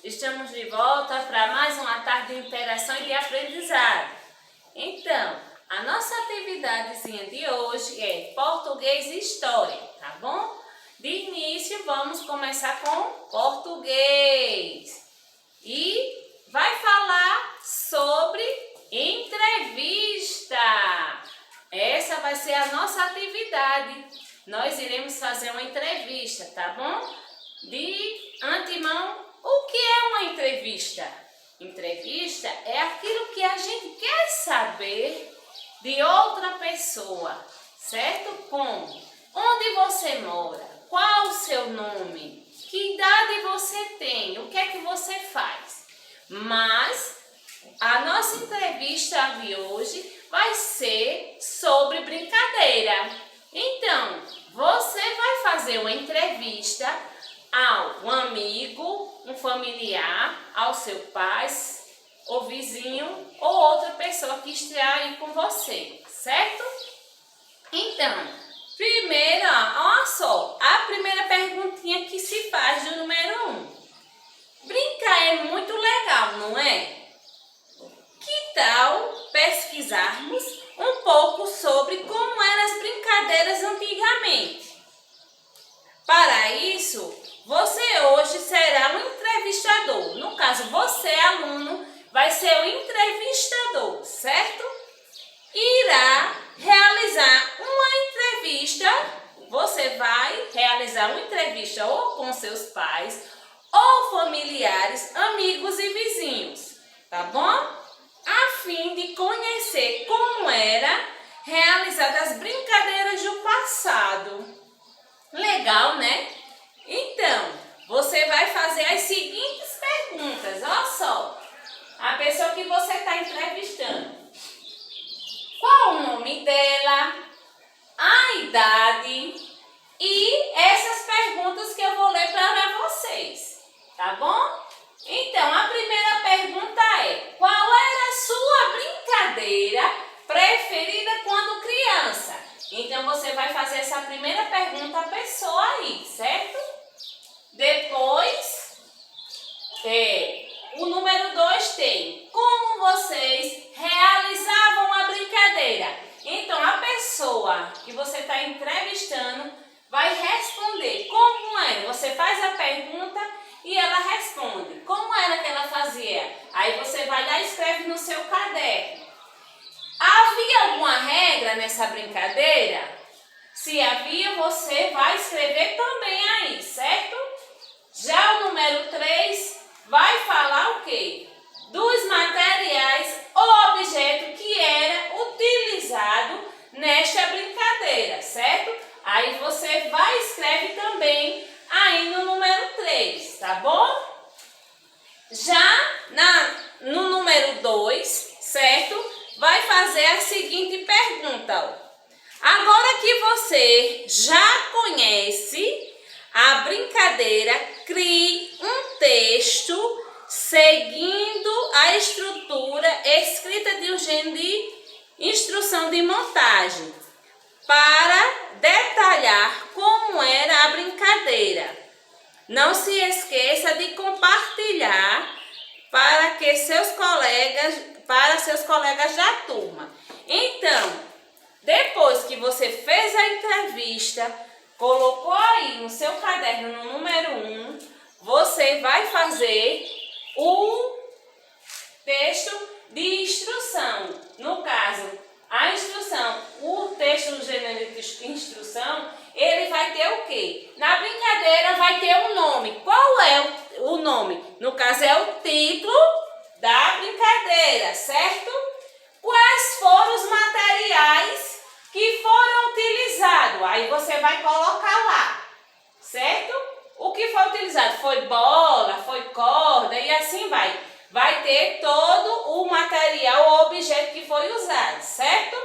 Estamos de volta para mais uma tarde de interação e de aprendizado. Então, a nossa atividadezinha de hoje é português e história, tá bom? De início, vamos começar com português. E vai falar sobre entrevista. Essa vai ser a nossa atividade. Nós iremos fazer uma entrevista, tá bom? De antemão, o que é uma entrevista? Entrevista é aquilo que a gente quer saber de outra pessoa, certo? Como? Onde você mora? Qual o seu nome? Que idade você tem? O que é que você faz? Mas a nossa entrevista de hoje vai ser sobre brincadeira. Então, você vai fazer uma entrevista ao amigo, um familiar, ao seu pai, ou vizinho, ou outra pessoa que esteja aí com você, certo? Então, primeiro, olha só, a primeira perguntinha que se faz do número 1. Brincar é muito legal, não é? Que tal pesquisarmos um pouco sobre como eram as brincadeiras antigamente? Para isso, você hoje será um entrevistador. No caso, você, aluno, vai ser o entrevistador, certo? Irá realizar uma entrevista. Você vai realizar uma entrevista ou com seus pais, ou familiares, amigos e vizinhos, tá bom? A fim de conhecer como era realizadas as brincadeiras do passado. Legal, né? Então, você vai fazer as seguintes perguntas, olha só. A pessoa que você está entrevistando. Qual o nome dela? A idade? E essas perguntas que eu vou ler para vocês, tá bom? Então, a primeira pergunta é: qual era a sua brincadeira preferida quando criança? Então, você vai fazer essa primeira pergunta à pessoa aí, certo? Depois, o número 2 tem: como vocês realizavam a brincadeira? Então, a pessoa que você está entrevistando vai responder como era. Você faz a pergunta e ela responde. Como era que ela fazia? Aí você vai lá e escreve no seu caderno. Havia alguma regra nessa brincadeira? Se havia, você vai escrever também aí, certo? Já o número 3 vai falar o quê? Dos materiais ou objeto que era utilizado nesta brincadeira, certo? Aí você vai e escreve também aí no número 3, tá bom? Já no número 2, certo? Vai fazer a seguinte pergunta. Agora que você já conhece a brincadeira, crie um texto seguindo a estrutura escrita de um gênero de instrução de montagem para detalhar como era a brincadeira. Não se esqueça de compartilhar para seus colegas da turma. Então, depois que você fez a entrevista, colocou aí no seu caderno no número 1, você vai fazer o texto de instrução. No caso, a instrução, o texto do gênero de instrução, ele vai ter o quê? Na brincadeira vai ter um nome. Qual é o nome? No caso, é o título da brincadeira, certo? Quais foram os materiais que foram utilizados? Aí você vai colocar lá, certo? O que foi utilizado? Foi bola, foi corda e assim vai. Vai ter todo o material ou objeto que foi usado, certo?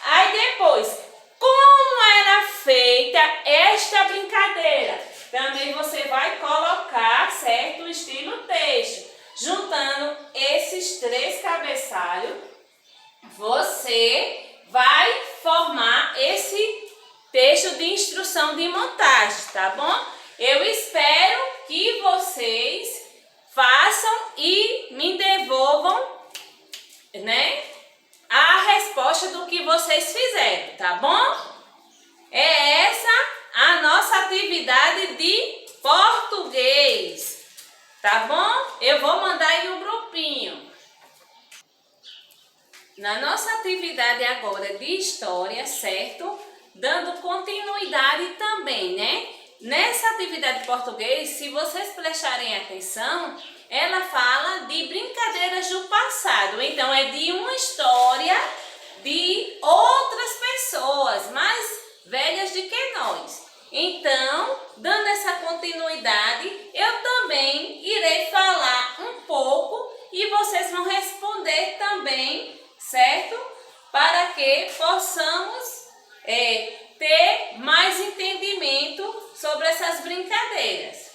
Aí depois, como era feita esta brincadeira? Também você vai colocar, certo, o estilo texto. Juntando esses 3 cabeçalhos, você vai formar esse texto de instrução de montagem, tá bom? Eu espero que vocês façam e me devolvam, né, a resposta do que vocês fizeram, tá bom? É essa a nossa atividade de português, tá bom? Eu vou mandar aí no grupinho. Na nossa atividade agora de história, certo? Dando continuidade também, né? Nessa atividade de português, se vocês prestarem atenção, ela fala de brincadeiras do passado. Então, é de uma história de outras pessoas mais velhas do que nós. Então, dando essa continuidade, eu também irei falar um pouco e vocês vão responder também, certo? Para que possamos ter mais entendimento sobre essas brincadeiras.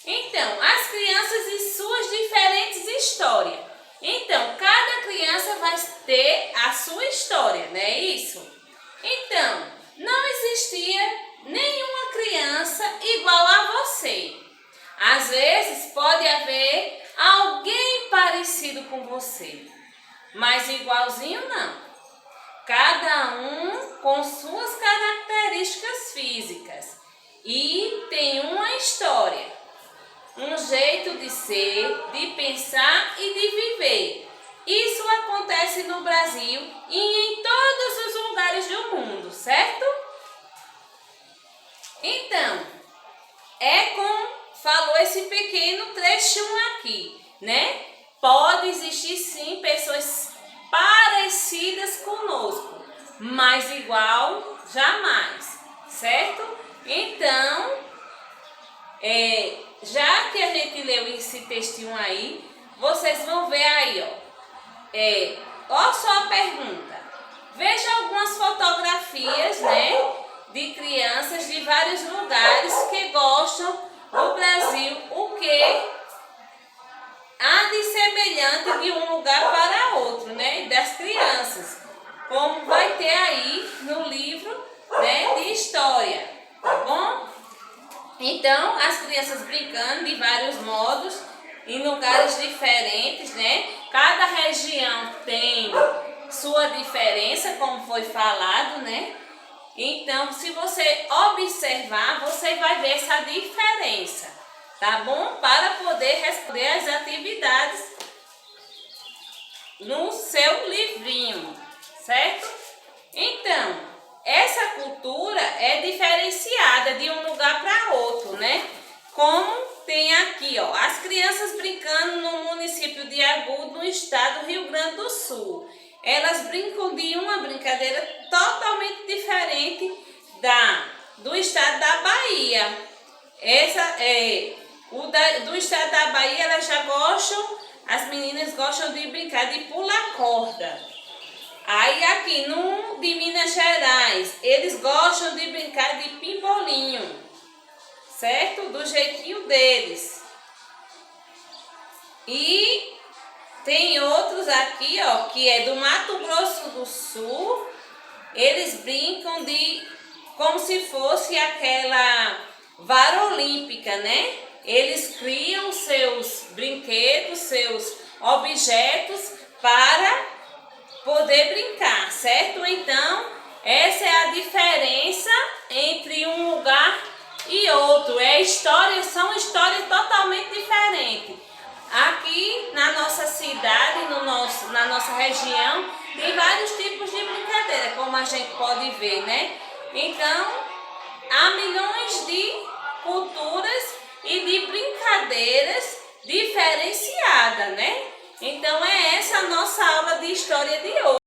Então, as crianças e suas diferentes histórias. Então, cada criança vai ter a sua história, não é isso? Então, não existia nenhuma criança igual a você. Às vezes pode haver alguém parecido com você, mas igualzinho não. Cada um com suas características físicas e tem uma história, um jeito de ser, de pensar e de viver. Isso acontece no Brasil e em todos os lugares do mundo, certo? Então, falou esse pequeno trechinho aqui, né? Pode existir sim pessoas parecidas conosco, mas igual jamais, certo? Então, já que a gente leu esse textinho aí, vocês vão ver aí, ó só a pergunta. Veja algumas fotografias, né, de crianças de vários lugares que gostam do Brasil. O que há de semelhante de um lugar para outro, né, das crianças, como vai ter aí no livro, né, de história, tá bom? Então, as crianças brincando de vários modos, em lugares diferentes, né? Cada região tem sua diferença, como foi falado, né? Então, se você observar, você vai ver essa diferença, tá bom? Para poder responder as atividades no seu livrinho, certo? Então, essa cultura é diferenciada de um lugar para outro, né? Como tem aqui, ó, as crianças brincando no município de Agudo, no estado do Rio Grande do Sul. Elas brincam de uma brincadeira totalmente diferente do estado da Bahia. Do estado da Bahia, elas já gostam, as meninas gostam de brincar de pular corda. Aí aqui de Minas Gerais, eles gostam de brincar de pimbolinho, certo? Do jeitinho deles. E tem outros aqui, ó, que é do Mato Grosso do Sul. Eles brincam como se fosse aquela vara olímpica, né? Eles criam seus brinquedos, seus objetos para poder brincar, certo? Então, essa é a diferença entre um lugar e outro. São histórias totalmente diferentes. Aqui na nossa cidade, na nossa região, tem vários tipos de brincadeira, como a gente pode ver, né? Então, há milhões de culturas e de brincadeiras diferenciadas, né? Então, é essa a nossa aula de história de hoje.